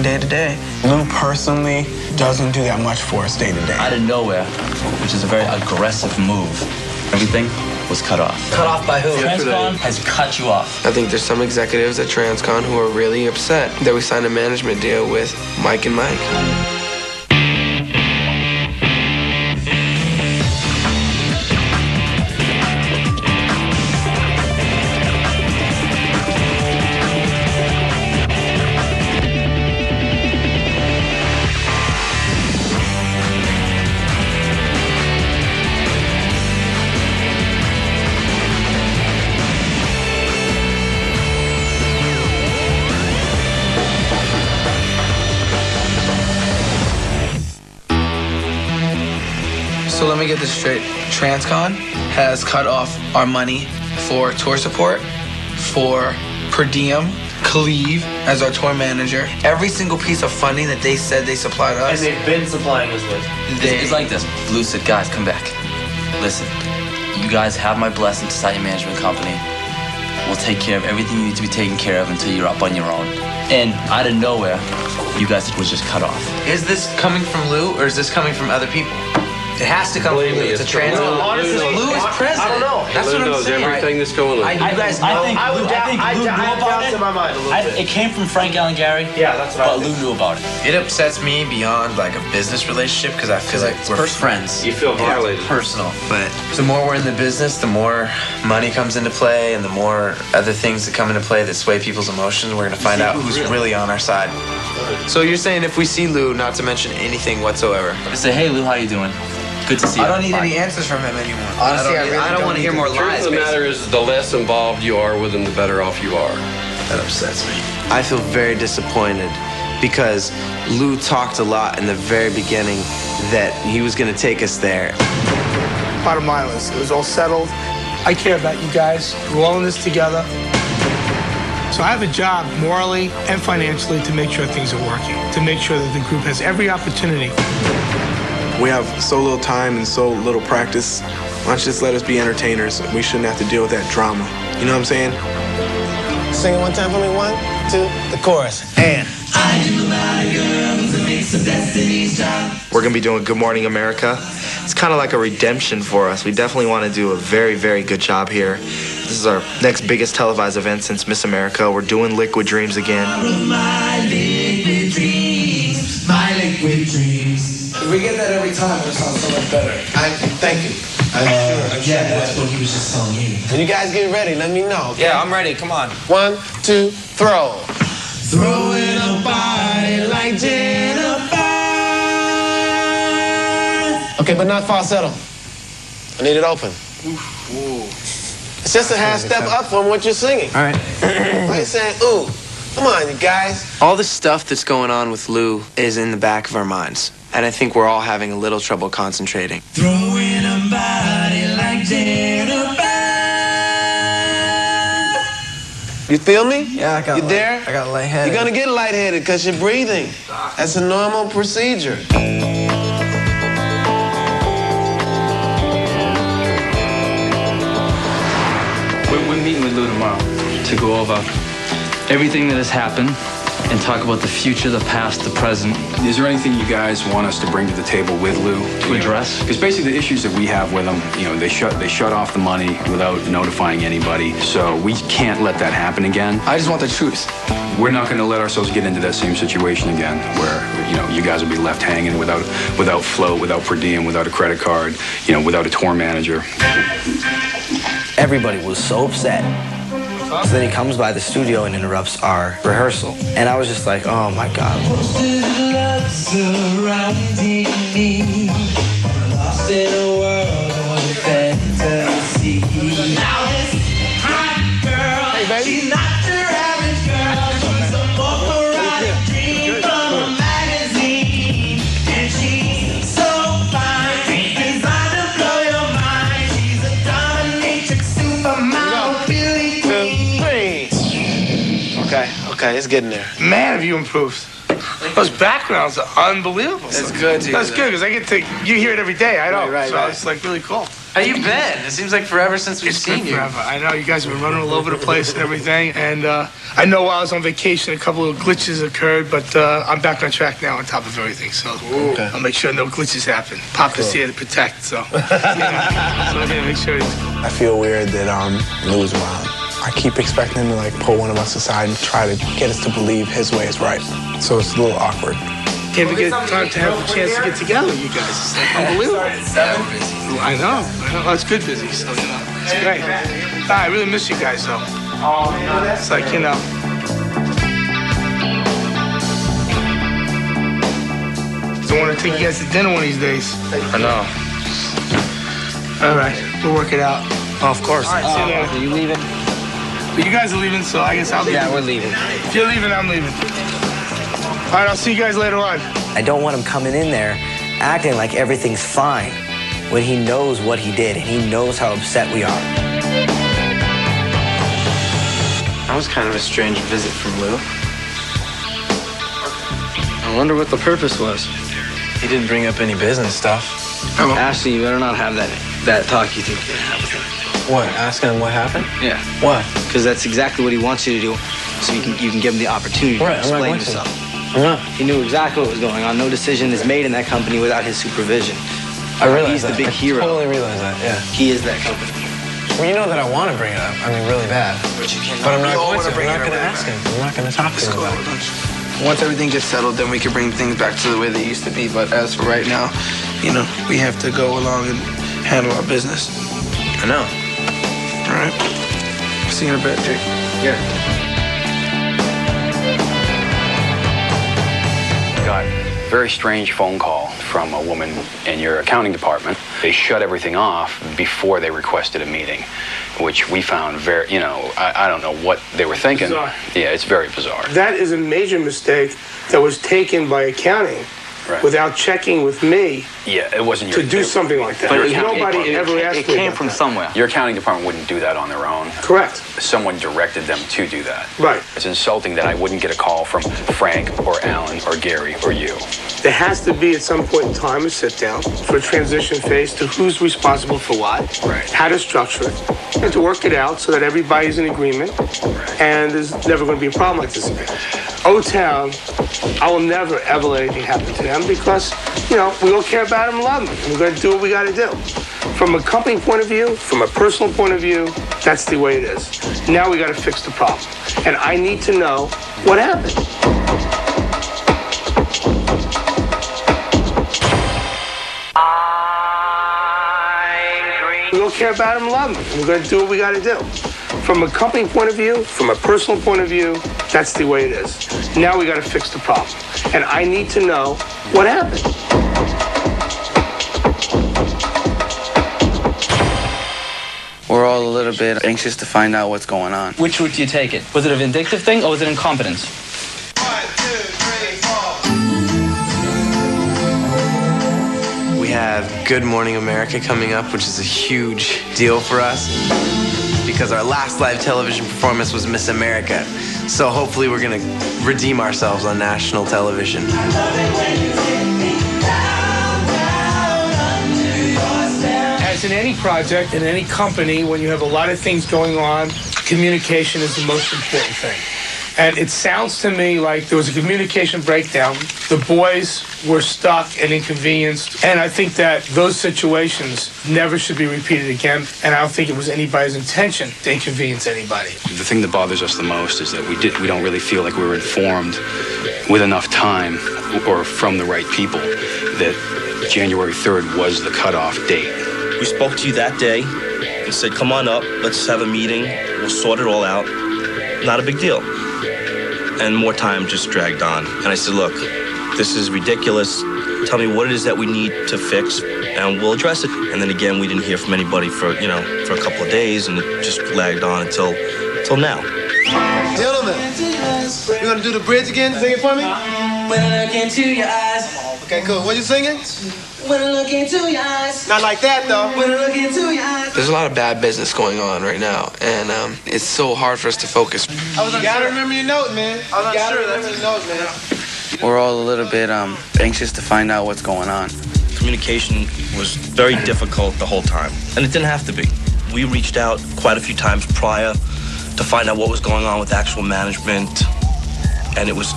day to day. Lou personally doesn't do that much for us day to day. Out of nowhere, which is a very aggressive move, everything was cut off. Cut off by who? Transcon has cut you off. I think there's some executives at Transcon who are really upset that we signed a management deal with Mike and Mike. So let me get this straight. Transcon has cut off our money for tour support, for per diem, Cleve as our tour manager. Every single piece of funding that they said they supplied us. And they've been supplying us with. It's like this. Lou said, guys, come back. Listen, you guys have my blessing to start your management company. We'll take care of everything you need to be taken care of until you're up on your own. And out of nowhere, you guys was just cut off. Is this coming from Lou or is this coming from other people? It has to come from Lou. It's a Transcon. Honestly, Lou is president. I don't know. That's what I'm knows saying. everything that's going on. You guys know. I think Lou knew about it. In my mind a little bit. It came from Frank Allen Gary. Yeah, that's what I But think. Lou knew about it. It upsets me beyond like a business relationship because I feel like we're friends. You feel violated. Personal. But the more we're in the business, the more money comes into play and the more other things that come into play that sway people's emotions. We're going to find out who's really on our side. So you're saying if we see Lou, not to mention anything whatsoever? I say, hey, Lou, how you doing? Good to see you. I don't need any answers from him anymore. Honestly, I don't want to hear more The truth lies. of the matter is, the less involved you are with him, the better off you are. That upsets me. I feel very disappointed because Lou talked a lot in the very beginning that he was going to take us there. Bottom line was, it was all settled. I care about you guys. We're all in this together. So I have a job morally and financially to make sure things are working, to make sure that the group has every opportunity. We have so little time and so little practice. Why don't you just let us be entertainers? We shouldn't have to deal with that drama. You know what I'm saying? Sing it one time for me. 1, 2, the chorus. And we're going to be doing Good Morning America. It's kind of like a redemption for us. We definitely want to do a very, very good job here. This is our next biggest televised event since Miss America. We're doing Liquid Dreams again. My liquid dreams, my liquid dreams. if we get that every time, it'll sound so much better. Thank you. Yeah, that's what he was just telling you. When you guys get ready, let me know. Okay? Yeah, I'm ready. Come on. 1, 2, throw. Throwing a body like Jennifer. Okay, but not falsetto. I need it open. It's just a half step up from what you're singing. All right. Why are you saying, ooh? Come on, you guys. All the stuff that's going on with Lou is in the back of our minds. And I think we're all having a little trouble concentrating. Throwing a body like Jennifer. You feel me? Yeah, I got You there? I got lightheaded. You're gonna get lightheaded because you're breathing. That's a normal procedure. We're meeting with Lou tomorrow to go over everything that has happened and talk about the future, the past, the present. Is there anything you guys want us to bring to the table with Lou to address? Because basically the issues that we have with him, you know, they shut off the money without notifying anybody. So we can't let that happen again. I just want the truth. We're not going to let ourselves get into that same situation again, where you guys will be left hanging without float, without per diem, without a credit card, without a tour manager. Everybody was so upset. So then he comes by the studio and interrupts our rehearsal. And I was just like, oh my God. Love surrounding me. Lost in a world of fantasy. Now this hot girl, she's not your average girl. She's a operatic dream from a magazine. And she's so fine, designed to blow your mind. She's a dominatrix supermodel, Billie Jean. Okay, it's getting there. Man, have you improved. Those backgrounds are unbelievable. That's good to hear That's good, because I get to, you hear it every day, I know. Right, so right. it's like really cool. How you been? It seems like forever since we've seen you. Forever. I know you guys have been running all over the place and everything. And I know while I was on vacation, a couple of glitches occurred, but I'm back on track now on top of everything. So I'll make sure no glitches happen. Papa's here to protect, so so I'm gonna make sure. I feel weird that Lou's around. I keep expecting him to like pull one of us aside and try to get us to believe his way is right. So it's a little awkward. Can't forget time to have the chance to get together, you guys. It's like unbelievable. I know. Oh, it's good busy, so you know, it's great. I really miss you guys though. It's like, you know. Don't want to take you guys to dinner one of these days. I know. All right, we'll work it out. Oh, of course. All right, see you later. Are you leaving? But you guys are leaving, so I guess I'll leave. Yeah, we're leaving. If you're leaving, I'm leaving. All right, I'll see you guys later on. I don't want him coming in there acting like everything's fine when he knows what he did and he knows how upset we are. That was kind of a strange visit from Lou. I wonder what the purpose was. He didn't bring up any business stuff. Ashley, you better not have that talk you think you're gonna have with him. What? Asking him what happened? Yeah. What? Because that's exactly what he wants you to do, so you can give him the opportunity to explain himself. He knew exactly what was going on. No decision is made in that company without his supervision. I realize He's the big hero. I totally realize that, yeah. He is that company. Well, you know that I want to bring it up. I mean, really bad. But you can't. But I'm not going to. bring I'm not it going to up. ask him. I'm not going to talk to him about it. Once everything gets settled, then we can bring things back to the way they used to be. But as for right now, you know, we have to go along and handle our business. I know. All right. See you in a bit, Jake. Yeah. Got a very strange phone call from a woman in your accounting department. They shut everything off before they requested a meeting, which we found very, you know, I don't know what they were thinking. Bizarre. Yeah, it's very bizarre. That is a major mistake that was taken by accounting without checking with me Yeah, it wasn't your... to do something like that. But Nobody ever asked me It came about from that. somewhere. Your accounting department wouldn't do that on their own. Correct. Someone directed them to do that. Right. It's insulting that I wouldn't get a call from Frank or Alan or Gary or you. There has to be at some point in time a sit down for a transition phase to who's responsible for what, how to structure it, and to work it out so that everybody's in agreement and there's never going to be a problem like this again. O-Town, I will never ever let anything happen to them because, you know, we all care about them and love them. And we're going to do what we got to do. From a company point of view, from a personal point of view, that's the way it is. Now we got to fix the problem. And I need to know what happened. We all care about them and love them. And we're going to do what we got to do. From a company point of view, from a personal point of view, that's the way it is. Now we got to fix the problem. And I need to know what happened. We're all a little bit anxious to find out what's going on. Which route do you take it? Was it a vindictive thing or was it incompetence? We have Good Morning America coming up, which is a huge deal for us because our last live television performance was Miss America. So hopefully we're going to redeem ourselves on national television. As in any project, in any company, when you have a lot of things going on, communication is the most important thing. And it sounds to me like there was a communication breakdown. The boys were stuck and inconvenienced. And I think that those situations never should be repeated again. And I don't think it was anybody's intention to inconvenience anybody. The thing that bothers us the most is that we don't really feel like we were informed with enough time or from the right people that January 3rd was the cutoff date. We spoke to you that day and said, come on up, let's have a meeting, we'll sort it all out. Not a big deal. And more time just dragged on. And I said, look, this is ridiculous. Tell me what it is that we need to fix, and we'll address it. And then again, we didn't hear from anybody for a couple of days, and it just lagged on until now. Gentlemen, you gonna do the bridge again? Sing it for me? When I look into your eyes. Okay, cool. What you singing? When I look into your eyes. Not like that, though. When I look into your eyes. There's a lot of bad business going on right now, and it's so hard for us to focus. You gotta remember your note, man. You gotta remember your note, man. We're all a little bit anxious to find out what's going on. Communication was very difficult the whole time, and it didn't have to be. We reached out quite a few times prior to find out what was going on with actual management, and it was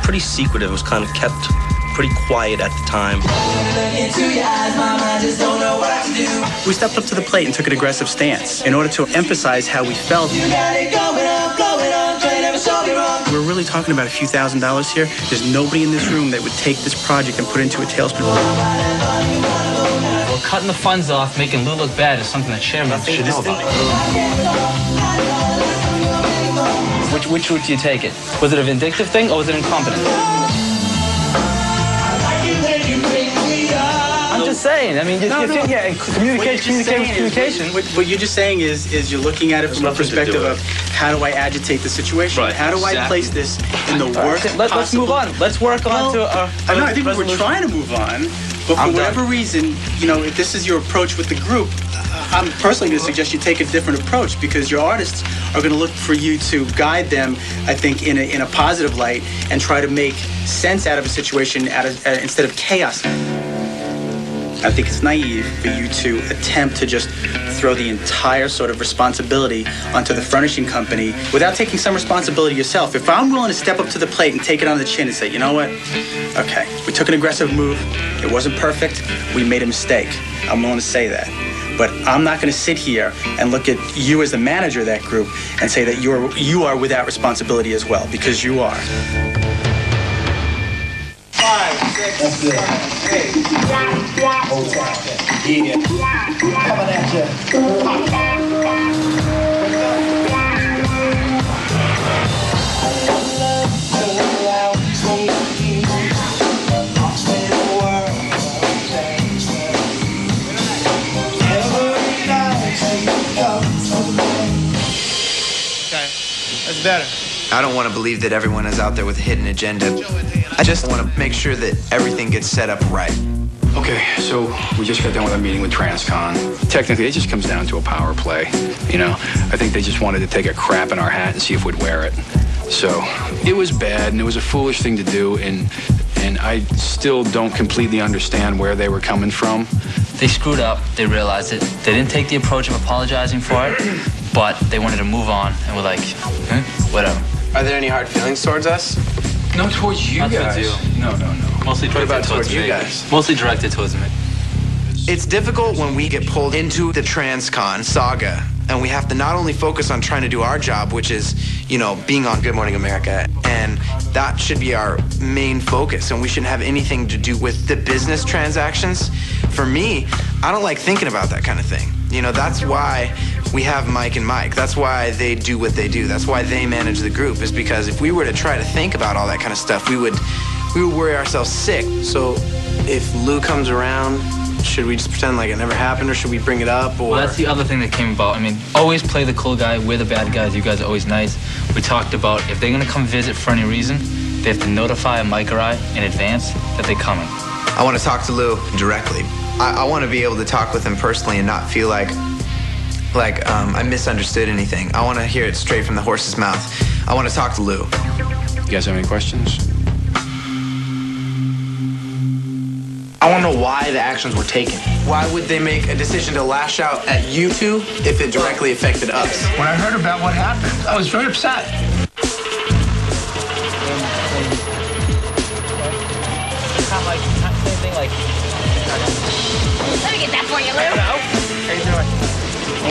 pretty secretive. It was kind of kept pretty quiet at the time. We stepped up to the plate and took an aggressive stance in order to emphasize how we felt. We're really talking about a few $1,000s here. There's nobody in this room that would take this project and put it into a tailspin. Well, cutting the funds off, making Lou look bad is something that chairman should know about. Which route do you take it? Was it a vindictive thing or was it incompetent? I'm just saying. I mean, communication. What you're just saying is you're looking at it from a perspective of how do I agitate the situation? Right, how do I place this in the worst Let's move on. Let's work on to I think we're trying to move on, but for whatever reason, you know, if this is your approach with the group, I'm personally going to suggest you take a different approach because your artists are going to look for you to guide them, I think, in a positive light and try to make sense out of a situation instead of chaos. I think it's naive for you to attempt to just throw the entire sort of responsibility onto the furnishing company without taking some responsibility yourself. If I'm willing to step up to the plate and take it on the chin and say, you know what? Okay, we took an aggressive move. It wasn't perfect. We made a mistake. I'm willing to say that. But I'm not going to sit here and look at you as the manager of that group and say that you are without responsibility as well, because you are. 5, 6, 7, 8. Hold tight. Yeah. Coming at you. Okay, that's better. I don't want to believe that everyone is out there with a hidden agenda. I just want to make sure that everything gets set up right. Okay, so we just got done with a meeting with Transcon. Technically, it just comes down to a power play. You know, I think they just wanted to take a crap in our hat and see if we'd wear it. So it was bad, and it was a foolish thing to do, and I still don't completely understand where they were coming from. They screwed up. They realized it. They didn't take the approach of apologizing for it, but they wanted to move on, and we're like, whatever. Are there any hard feelings towards us? No, towards you guys. You. No. Mostly directed towards you me. guys? Mostly directed towards me. It's difficult when we get pulled into the Transcon saga, and we have to not only focus on trying to do our job, which is, you know, being on Good Morning America, and that should be our main focus, and we shouldn't have anything to do with the business transactions. For me, I don't like thinking about that kind of thing. You know, that's why we have Mike and Mike. That's why they do what they do. That's why they manage the group, is because if we were to try to think about all that kind of stuff, we would worry ourselves sick. So if Lou comes around, should we just pretend like it never happened, or should we bring it up? Or Well, that's the other thing that came about. I mean, always play the cool guy. We're the bad guys. You guys are always nice. We talked about if they're going to come visit for any reason, they have to notify Mike or I in advance that they're coming. I want to talk to Lou directly. I want to be able to talk with him personally and not feel like I misunderstood anything. I want to hear it straight from the horse's mouth. I want to talk to Lou. You guys have any questions? I want to know why the actions were taken. Why would they make a decision to lash out at you two if it directly affected us? When I heard about what happened, I was very upset. Same thing, like. Let me get that for you, Lou. How you doing?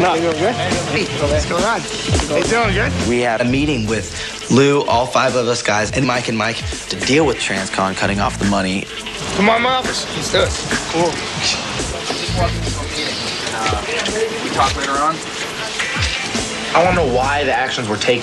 How you doing good? Hey, what's going on? How you doing good? We had a meeting with Lou, all 5 of us guys, and Mike to deal with Transcon cutting off the money. Come on, my office. Let's do it. Cool. Just walked into a meeting. We talk later on. I want to know why the actions were taken.